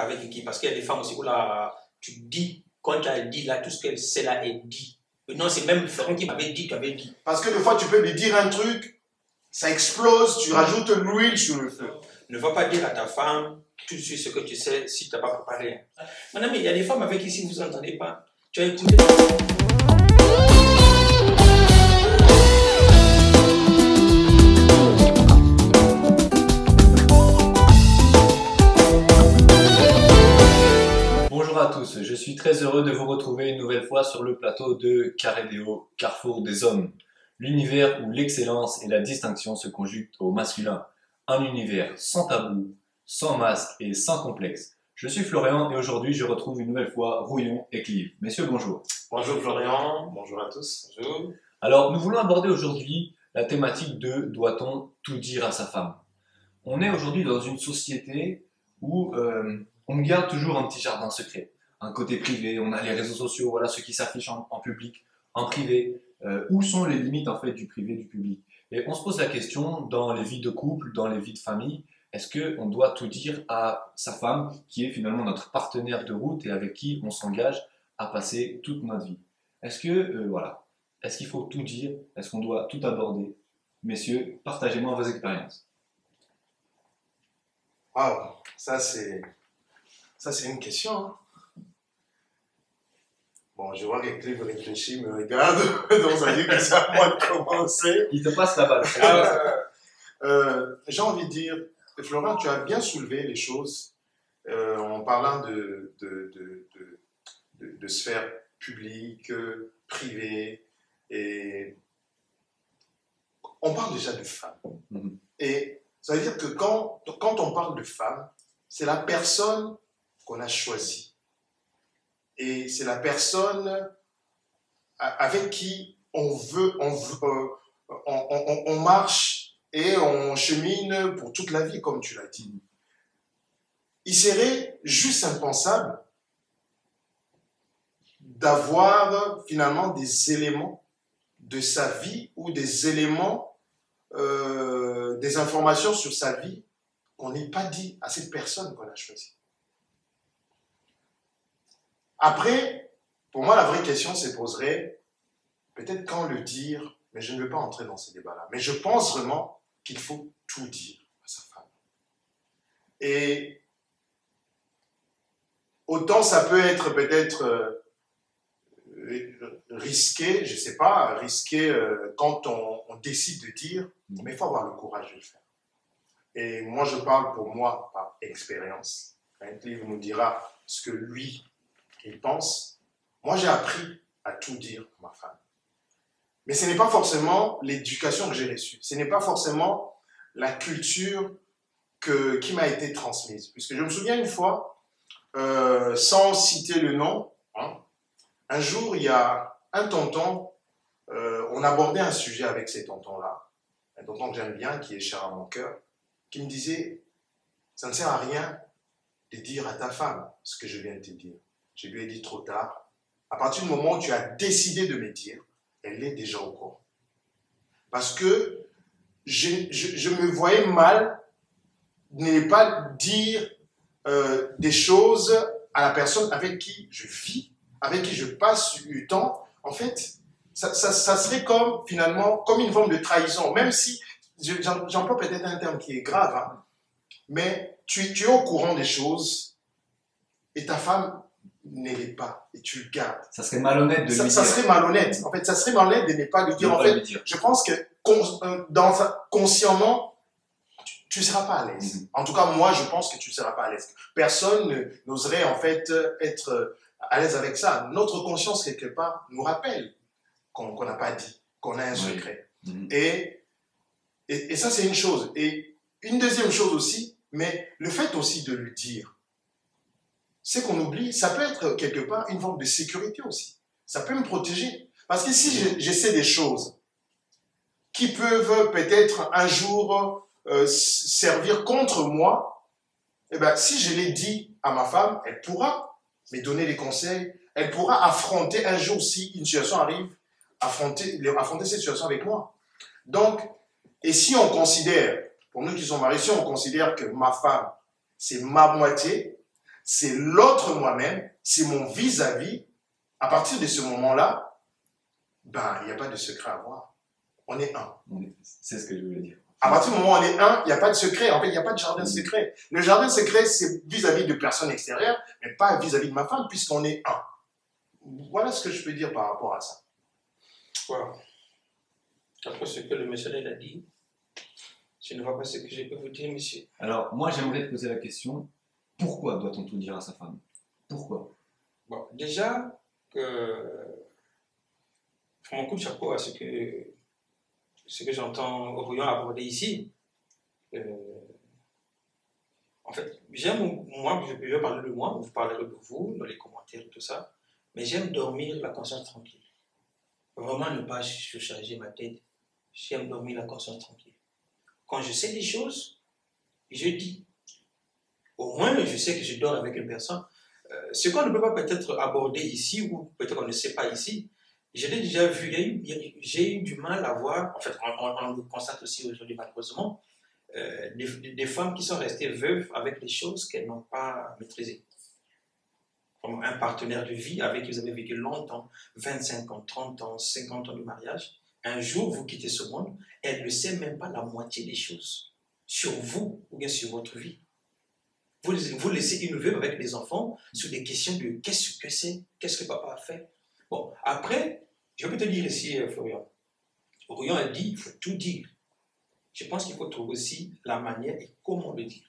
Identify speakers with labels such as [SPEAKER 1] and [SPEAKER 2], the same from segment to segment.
[SPEAKER 1] avec qui? Parce qu'il y a des femmes aussi où là, tu dis, quand tu as dit là, tout ce qu'elle sait là est dit. Non, c'est même Florent qui m'avait dit, tu avais dit.
[SPEAKER 2] Parce que des fois, tu peux lui dire un truc, ça explose, tu rajoutes l'huile sur le feu.
[SPEAKER 1] Ne va pas dire à ta femme tout de suite ce que tu sais si tu n'as pas préparé. Madame, il y a des femmes avec qui si vous n'entendez pas, tu as écouté.
[SPEAKER 3] Bonjour à tous, je suis très heureux de vous retrouver une nouvelle fois sur le plateau de Carédéo, Carrefour des Hommes. L'univers où l'excellence et la distinction se conjuguent au masculin. Un univers sans tabou, sans masque et sans complexe. Je suis Florian et aujourd'hui je retrouve une nouvelle fois Rouillon et Clive. Messieurs, bonjour.
[SPEAKER 4] Bonjour Florian, bonjour à tous.
[SPEAKER 1] Bonjour.
[SPEAKER 3] Alors, nous voulons aborder aujourd'hui la thématique de doit-on tout dire à sa femme? On est aujourd'hui dans une société où on garde toujours un petit jardin secret, un côté privé, on a les réseaux sociaux, voilà ce qui s'affiche en public, en privé. Où sont les limites en fait du privé, du public? Et on se pose la question dans les vies de couple, dans les vies de famille, est-ce qu'on doit tout dire à sa femme qui est finalement notre partenaire de route et avec qui on s'engage à passer toute notre vie? Est-ce que, voilà, est-ce qu'il faut tout dire? Est-ce qu'on doit tout aborder? Messieurs, partagez-moi vos expériences.
[SPEAKER 2] Waouh, ça c'est une question. Hein. Bon, je vois que Clive réfléchit, me regarde, donc ça veut dire que c'est à moi de commencer.
[SPEAKER 3] Il te passe la balle.
[SPEAKER 2] J'ai envie de dire, Florent, tu as bien soulevé les choses en parlant de sphère publique, privée, et on parle déjà de femmes.
[SPEAKER 3] Mhm.
[SPEAKER 2] Et ça veut dire que quand on parle de femme, c'est la personne qu'on a choisie. Et c'est la personne avec qui on marche et on chemine pour toute la vie, comme tu l'as dit. Il serait juste impensable d'avoir finalement des éléments de sa vie ou des éléments, des informations sur sa vie qu'on n'ait pas dit à cette personne qu'on a choisie. Après, pour moi, la vraie question se poserait, peut-être quand le dire, mais je ne veux pas entrer dans ces débats-là, mais je pense vraiment qu'il faut tout dire à sa femme. Et autant ça peut être peut-être risqué, je ne sais pas, risqué quand on décide de dire, mais il faut avoir le courage de le faire. Et moi, je parle pour moi par expérience. Un livre nous dira ce que lui, il pense. Moi, j'ai appris à tout dire à ma femme. Mais ce n'est pas forcément l'éducation que j'ai reçue. Ce n'est pas forcément la culture qui m'a été transmise. Puisque je me souviens une fois, sans citer le nom, hein, un jour, il y a un tonton, on abordait un sujet avec ces tontons-là, un tonton que j'aime bien, qui est cher à mon cœur, qui me disait, ça ne sert à rien de dire à ta femme ce que je viens de te dire. Je lui ai dit trop tard. À partir du moment où tu as décidé de me dire, elle est déjà au courant. Parce que je me voyais mal de ne pas dire des choses à la personne avec qui je vis, avec qui je passe du temps. En fait, ça serait comme, finalement, comme une forme de trahison. Même si, j'emploie peut-être un terme qui est grave, hein, mais tu es au courant des choses et ta femme ne l'est pas et tu le gardes.
[SPEAKER 3] Ça serait malhonnête de lui dire.
[SPEAKER 2] Ça serait malhonnête. En fait, ça serait malhonnête de ne pas lui dire. En fait, je pense que consciemment, tu ne seras pas à l'aise.
[SPEAKER 3] Mm-hmm.
[SPEAKER 2] En tout cas, moi, je pense que tu ne seras pas à l'aise. Personne n'oserait en fait être à l'aise avec ça. Notre conscience, quelque part, nous rappelle qu'on n'a pas dit, qu'on a un secret.
[SPEAKER 3] Oui. Mm-hmm.
[SPEAKER 2] Et ça, c'est une chose. Et une deuxième chose aussi, mais le fait aussi de le dire, c'est qu'on oublie, ça peut être quelque part une forme de sécurité aussi. Ça peut me protéger. Parce que si je sais des choses qui peuvent peut-être un jour servir contre moi, eh ben, si je l'ai dit à ma femme, elle pourra me donner des conseils, elle pourra affronter un jour, si une situation arrive, affronter cette situation avec moi. Donc, et si on considère, pour nous qui sommes mariés, si on considère que ma femme, c'est ma moitié, c'est l'autre moi-même, c'est mon vis-à-vis. À partir de ce moment-là, ben, il n'y a pas de secret à avoir. On est un.
[SPEAKER 3] C'est ce que je voulais dire.
[SPEAKER 2] À partir du moment où on est un, il n'y a pas de secret. En fait, il n'y a pas de jardin secret. Le jardin secret, c'est vis-à-vis de personnes extérieures, mais pas vis-à-vis de ma femme, puisqu'on est un. Voilà ce que je peux dire par rapport à ça.
[SPEAKER 1] Voilà. Après ce que le monsieur a dit, je ne vois pas ce que je peux vous dire, monsieur.
[SPEAKER 3] Alors, moi, j'aimerais te poser la question, pourquoi doit-on tout dire à sa femme? Pourquoi?
[SPEAKER 1] Bon, déjà, je m'en coupe de chapeau à ce que j'entends Orion aborder ici. En fait, moi, je vais parler de moi, vous parlerez de vous, dans les commentaires, tout ça, mais j'aime dormir la conscience tranquille. Vraiment ne pas surcharger ma tête. J'aime dormir la conscience tranquille. Quand je sais des choses, je dis. Au moins, je sais que je dors avec une personne. Ce qu'on ne peut pas peut-être aborder ici, ou peut-être qu'on ne sait pas ici, je l'ai déjà vu, j'ai eu du mal à voir, en fait, on le constate aussi aujourd'hui malheureusement, des femmes qui sont restées veuves avec des choses qu'elles n'ont pas maîtrisées. Comme un partenaire de vie avec qui vous avez vécu longtemps, 25 ans, 30 ans, 50 ans de mariage, un jour vous quittez ce monde, elle ne sait même pas la moitié des choses sur vous ou bien sur votre vie. Vous laissez une veuve avec des enfants sur des questions de qu'est-ce que c'est, qu'est-ce que papa a fait. Bon, après, je peux te dire ici, Florian, Florian a dit, il faut tout dire. Je pense qu'il faut trouver aussi la manière et comment le dire.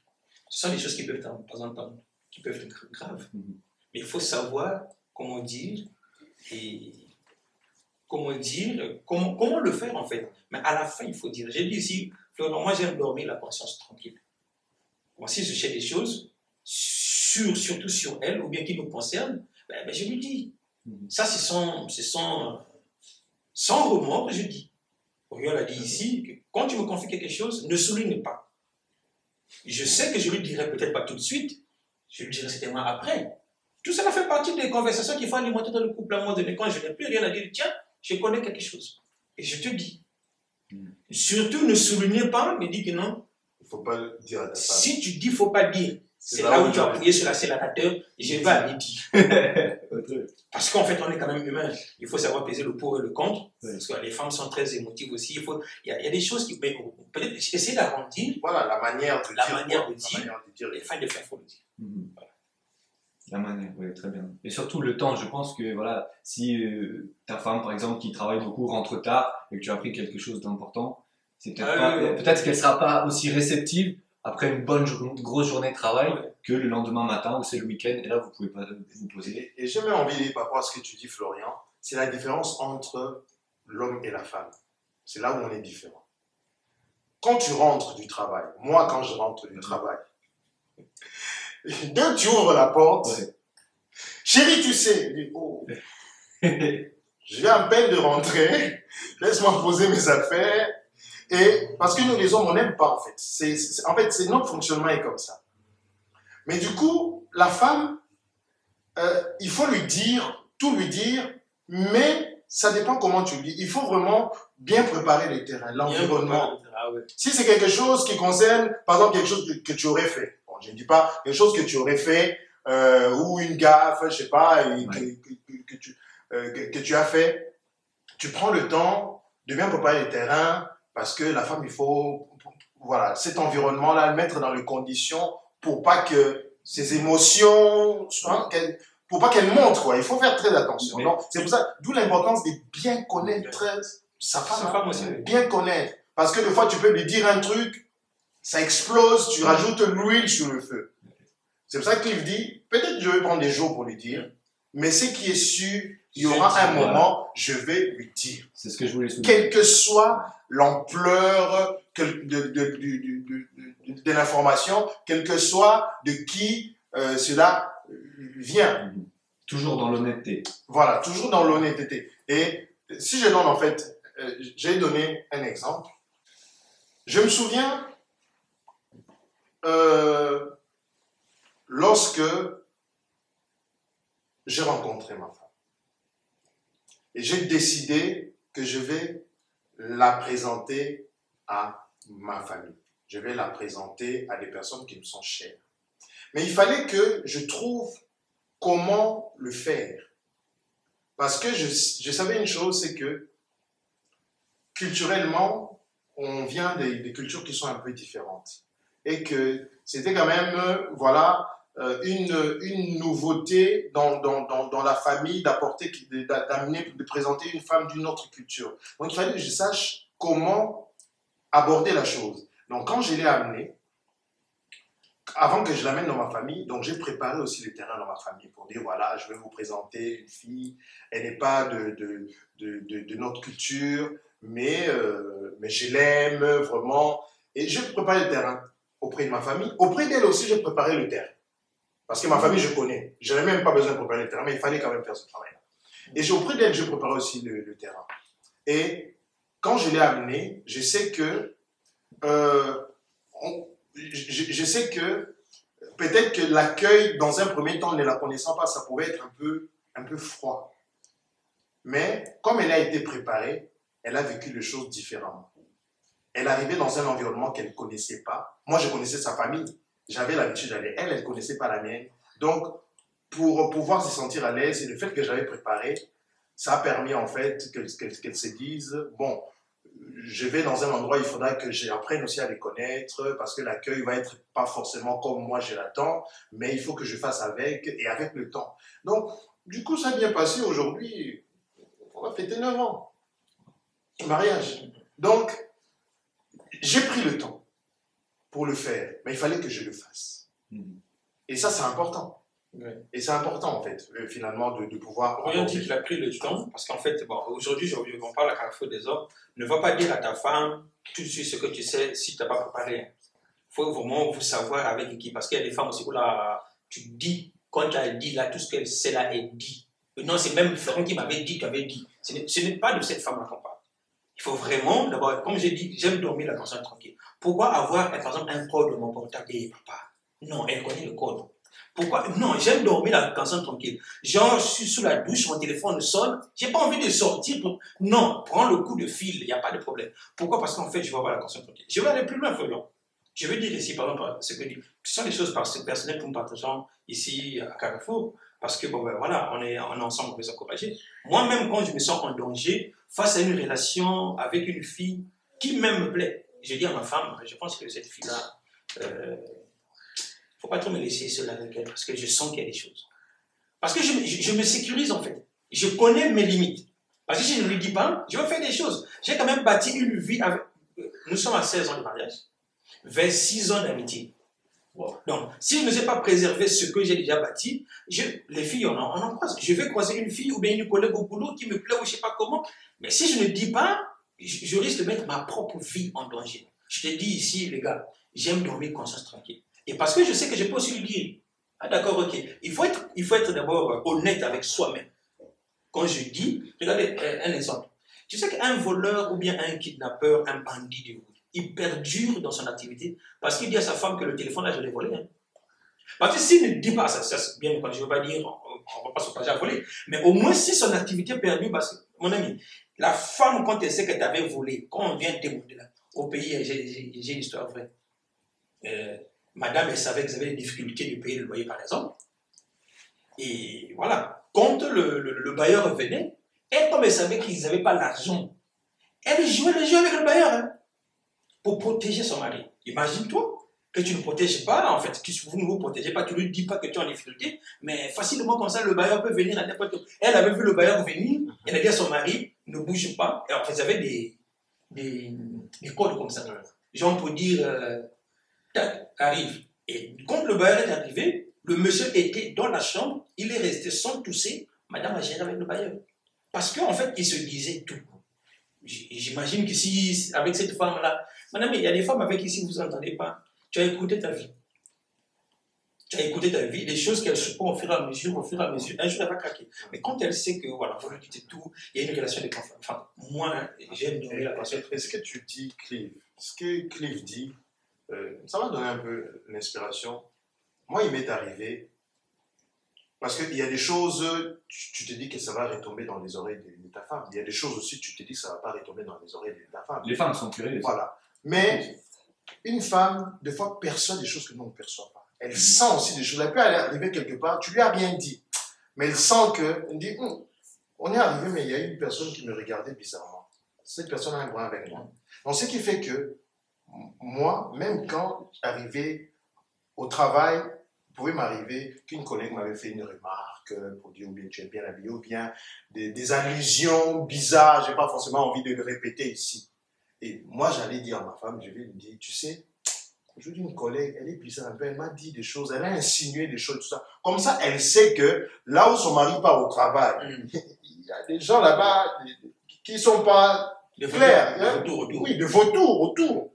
[SPEAKER 1] Ce sont des choses qui peuvent être, par exemple, qui peuvent être graves. Mais il faut savoir comment dire et comment le faire en fait. Mais à la fin, il faut dire. J'ai dit ici, Florian, moi j'aime dormir la conscience tranquille. Bon, si je sais des choses, surtout sur elle, ou bien qui nous concernent, ben, je lui dis. Ça, c'est sans remords que je dis. Oriol a dit ici que quand tu me confies quelque chose, ne souligne pas. Je sais que je lui dirai peut-être pas tout de suite, je lui dirai certainement après. Tout cela fait partie des conversations qu'il faut alimenter dans le couple à un moment donné. Quand je n'ai plus rien à dire, tiens, je connais quelque chose. Et je te dis. Surtout, ne soulignez pas, mais dis que non.
[SPEAKER 2] Il ne faut pas le dire à ta femme.
[SPEAKER 1] Si tu dis qu'il ne faut pas dire, c'est là où tu as appuyé sur l'accélérateur et je vais aller dire. Parce qu'en fait, on est quand même humain. Il faut savoir peser le pour et le contre. Parce que les femmes sont très émotives aussi. Il y a des choses qui peut-être essayer d'arrondir.
[SPEAKER 2] Voilà, la manière de dire.
[SPEAKER 1] La manière de dire. Les fins de faire, il faut le dire.
[SPEAKER 3] Voilà. La manière, oui, très bien. Et surtout le temps, je pense que voilà, si ta femme, par exemple, qui travaille beaucoup, rentre tard et que tu as appris quelque chose d'important, c'est peut-être qu'elle ne sera pas aussi réceptive après une grosse journée de travail que le lendemain matin ou c'est le week-end et là vous pouvez pas vous poser.
[SPEAKER 2] Et j'ai même envie de dire par rapport à ce que tu dis, Florian, c'est la différence entre l'homme et la femme. C'est là où on est différent. Quand tu rentres du travail, moi quand je rentre du travail, dès que tu ouvres la porte, chérie, tu sais, je dis, oh, je viens à peine de rentrer, laisse-moi poser mes affaires. Et parce que nous, les hommes, on n'aime pas, en fait. En fait, notre fonctionnement est comme ça. Mais du coup, la femme, il faut lui dire, tout lui dire, mais ça dépend comment tu le dis. Il faut vraiment bien préparer les terrains, l'environnement. Si c'est quelque chose qui concerne, par exemple, quelque chose que tu aurais fait. Bon, je ne dis pas quelque chose que tu aurais fait, ou une gaffe, je ne sais pas, que tu as fait. Tu prends le temps de bien préparer les terrains, parce que la femme, il faut, voilà, cet environnement-là, le mettre dans les conditions pour pas que ses émotions, pour pas qu'elles montrent, quoi. Il faut faire très attention. C'est pour ça, d'où l'importance de bien connaître sa femme,
[SPEAKER 1] aussi.
[SPEAKER 2] Bien connaître. Parce que des fois, tu peux lui dire un truc, ça explose, tu rajoutes l'huile sur le feu. C'est pour ça qu'il dit, peut-être je vais prendre des jours pour lui dire, mais ce qui est sûr, il y aura un moment, je vais lui dire.
[SPEAKER 3] C'est ce que je voulais souligner.
[SPEAKER 2] Quelle que soit l'ampleur de l'information, quel que soit de qui cela vient.
[SPEAKER 3] Toujours dans l'honnêteté.
[SPEAKER 2] Voilà, toujours dans l'honnêteté. Et si je donne en fait, j'ai donné un exemple. Je me souviens lorsque j'ai rencontré ma femme. Et j'ai décidé que je vais la présenter à ma famille. Je vais la présenter à des personnes qui me sont chères. Mais il fallait que je trouve comment le faire. Parce que je savais une chose, c'est que culturellement, on vient des cultures qui sont un peu différentes. Et que c'était quand même, voilà, une nouveauté dans la famille d'amener, de présenter une femme d'une autre culture. Donc il fallait que je sache comment aborder la chose. Donc quand je l'ai amenée, avant que je l'amène dans ma famille, donc j'ai préparé aussi le terrain dans ma famille pour dire, voilà, je vais vous présenter une fille, elle n'est pas de notre culture, mais je l'aime vraiment. Et j'ai préparé le terrain auprès de ma famille. Auprès d'elle aussi, j'ai préparé le terrain. Parce que ma famille, je connais. Je n'avais même pas besoin de préparer le terrain, mais il fallait quand même faire ce travail-là. Et auprès d'elle, j'ai préparé aussi le terrain. Et quand je l'ai amené, je sais que je sais que peut-être que l'accueil, dans un premier temps, ne la connaissant pas, ça pouvait être un peu froid. Mais comme elle a été préparée, elle a vécu les choses différemment. Elle arrivait dans un environnement qu'elle ne connaissait pas. Moi, je connaissais sa famille. J'avais l'habitude d'aller. Elle ne connaissait pas la mienne. Donc, pour pouvoir se sentir à l'aise, et le fait que j'avais préparé, ça a permis en fait qu'elle se dise, bon, je vais dans un endroit, il faudra que j'apprenne aussi à les connaître parce que l'accueil va être pas forcément comme moi je l'attends, mais il faut que je fasse avec et avec le temps. Donc, du coup, ça a bien passé. Aujourd'hui, on va fêter 9 ans. Mariage. Donc, j'ai pris le temps pour le faire, mais il fallait que je le fasse. Et ça, c'est important.
[SPEAKER 1] Ouais.
[SPEAKER 2] Et c'est important, en fait, finalement, de pouvoir...
[SPEAKER 1] On dit qu'il a pris le temps, parce qu'en fait, bon, aujourd'hui, on parle à Carrefour des hommes, ne va pas dire à ta femme tout de suite ce que tu sais si tu n'as pas préparé. Il faut vraiment vous savoir avec qui, parce qu'il y a des femmes aussi où là, tu dis, quand tu as dit là, tout ce qu'elle sait là est dit. Non, c'est même Ferrand qui m'avait dit, tu avais dit. Ce n'est pas de cette femme-là qu'on parle. Il faut vraiment, d'abord, comme j'ai dit, j'aime dormir la conscience tranquille. Pourquoi avoir, par exemple, un code de mon portable et papa? Non, elle connaît le code. Pourquoi? Non, j'aime dormir la conscience tranquille. Genre, je suis sous la douche, mon téléphone sonne, j'ai pas envie de sortir. Non, prends le coup de fil, il n'y a pas de problème. Pourquoi? Parce qu'en fait, je vais avoir la conscience tranquille. Je vais aller plus loin, Florian. Je veux dire ici, par exemple, ce sont des choses personnelles que nous partageons ici à Carrefour. Parce que, bon, ben voilà, on est ensemble, on peut s'encourager. Moi-même, quand je me sens en danger, face à une relation avec une fille qui même me plaît, je dis à ma femme, je pense que cette fille-là, faut pas trop me laisser seule avec elle parce que je sens qu'il y a des choses. Parce que je me sécurise en fait. Je connais mes limites. Parce que si je ne lui dis pas, je vais faire des choses. J'ai quand même bâti une vie avec... Nous sommes à 16 ans de mariage, 26 ans d'amitié. Wow. Donc, si je ne sais pas préserver ce que j'ai déjà bâti, les filles, on en croise. Je vais croiser une fille ou bien une collègue au boulot qui me plaît ou je ne sais pas comment. Mais si je ne dis pas, je risque de mettre ma propre vie en danger. Je te dis ici, les gars, j'aime dormir conscience tranquille. Et parce que je sais que je peux aussi lui dire, ah d'accord, ok, il faut être d'abord honnête avec soi-même. Quand je dis, regardez un exemple. Tu sais qu'un voleur ou bien un kidnappeur, un bandit de route, il perdure dans son activité parce qu'il dit à sa femme que le téléphone, là, je l'ai volé. Hein. Parce que s'il ne dit pas, ça c'est bien, je ne veux pas dire, on ne va pas se passer à voler, mais au moins si son activité perdure, parce que, mon ami, la femme, quand elle sait qu'elle t'avait volé, quand on vient démonter là, au pays, j'ai une histoire vraie. Madame, elle savait qu'ils avaient des difficultés de payer le loyer, par exemple. Et voilà, quand le bailleur venait, elle, comme elle savait qu'ils n'avaient pas l'argent, elle jouait le jeu avec le bailleur hein, pour protéger son mari. Imagine-toi que tu ne protèges pas, en fait, que vous ne vous protégez pas, tu ne lui dis pas que tu es en difficulté, mais facilement comme ça, le bailleur peut venir à n'importe où. Elle avait vu le bailleur venir, elle a dit à son mari, ne bouge pas. Et en fait, ils avaient des codes comme ça. Genre pour dire... arrive. Et quand le bailleur est arrivé, le monsieur était dans la chambre, il est resté sans tousser, madame a géré avec le bailleur. Parce qu'en fait, il se disait tout. J'imagine que si, avec cette femme-là, madame, il y a des femmes avec qui si vous n'entendez pas, tu as écouté ta vie. Tu as écouté ta vie, les choses qu'elle se prend au fur et à mesure, un jour elle va craquer. Mais quand elle sait que, voilà, vous lui dites tout, il y a une relation de confiance. Enfin, moi, j'aime donner la personne.
[SPEAKER 2] Est-ce que tu dis, Clive, ce que Clive dit, ça m'a donné un peu l'inspiration. Moi, il m'est arrivé, parce qu'il y a des choses, tu te dis que ça va retomber dans les oreilles de ta femme. Il y a des choses aussi, tu te dis que ça ne va pas retomber dans les oreilles de ta femme.
[SPEAKER 3] Les femmes sont curieuses.
[SPEAKER 2] Voilà. Mais une femme, des fois, perçoit des choses que nous, on ne perçoit pas. elle sent aussi des choses. Elle peut aller arriver quelque part, tu lui as rien dit. Mais elle sent que, elle dit, on est arrivé, mais il y a une personne qui me regardait bizarrement. Cette personne a un point avec moi. Donc, ce qui fait que, moi, même quand j'arrivais au travail, il pouvait m'arriver qu'une collègue m'avait fait une remarque pour dire ou bien tu es bien habillé, ou bien des allusions bizarres, je n'ai pas forcément envie de le répéter ici. Et moi, j'allais dire à ma femme, je vais lui dire, tu sais, je dis une collègue, elle est bizarre un peu, elle m'a dit des choses, elle a insinué des choses, tout ça. Comme ça, elle sait que là où son mari part au travail, il y a des gens là-bas qui ne sont pas clairs. Oui, de vautours autour.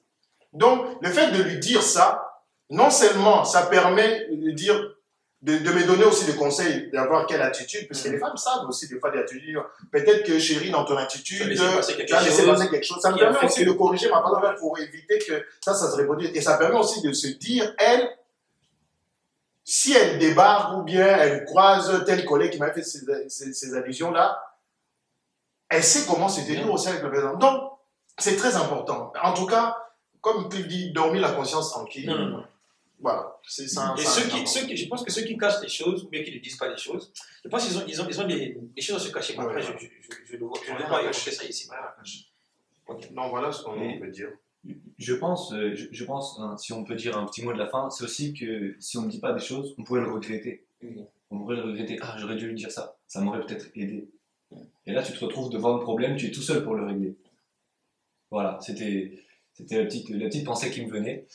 [SPEAKER 2] Donc, le fait de lui dire ça, non seulement ça permet de dire, de me donner aussi des conseils, d'avoir quelle attitude, parce que les femmes savent aussi des fois des attitudes. Peut-être que chérie, dans ton attitude, tu as laissé passer quelque chose. Ça me permet aussi de corriger ma parole pour éviter que ça se reproduise. Et ça permet aussi de se dire, elle, si elle débarque ou bien elle croise tel collègue qui m'a fait ces allusions-là, elle sait comment se tenir aussi avec le président. Donc, c'est très important. En tout cas, comme tu dis, dormir la conscience tranquille.
[SPEAKER 1] Non.
[SPEAKER 2] Voilà, c'est ça.
[SPEAKER 1] Et je pense que ceux qui cachent les choses, ou bien qui ne disent pas les choses, je pense qu'ils ont des choses à se cacher. Après, je ne veux pas évoquer ça ici.
[SPEAKER 2] Okay. Non, voilà ce qu'on peut dire.
[SPEAKER 3] Je pense, si on peut dire un petit mot de la fin, c'est aussi que si on ne dit pas des choses, on pourrait le regretter. On pourrait le regretter. Ah, j'aurais dû lui dire ça. Ça m'aurait peut-être aidé. Et là, tu te retrouves devant le problème, tu es tout seul pour le régler. Voilà, c'était la petite pensée qui me venait.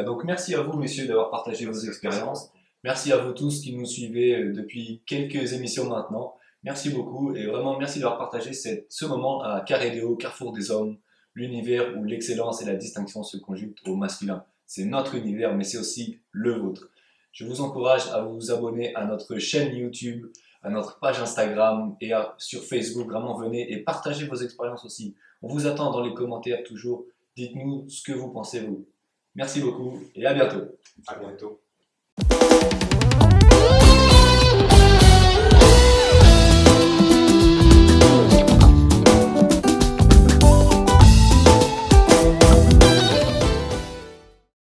[SPEAKER 3] Donc merci à vous, messieurs, d'avoir partagé vos expériences. Merci à vous tous qui nous suivez depuis quelques émissions maintenant. Merci beaucoup et vraiment merci d'avoir partagé ce moment à Carédéo, Carrefour des Hommes, l'univers où l'excellence et la distinction se conjuguent au masculin. C'est notre univers, mais c'est aussi le vôtre. Je vous encourage à vous abonner à notre chaîne YouTube, à notre page Instagram et sur Facebook. Vraiment, venez et partagez vos expériences aussi. On vous attend dans les commentaires toujours. Dites-nous ce que vous pensez, vous. Merci beaucoup et à bientôt.
[SPEAKER 2] À bientôt.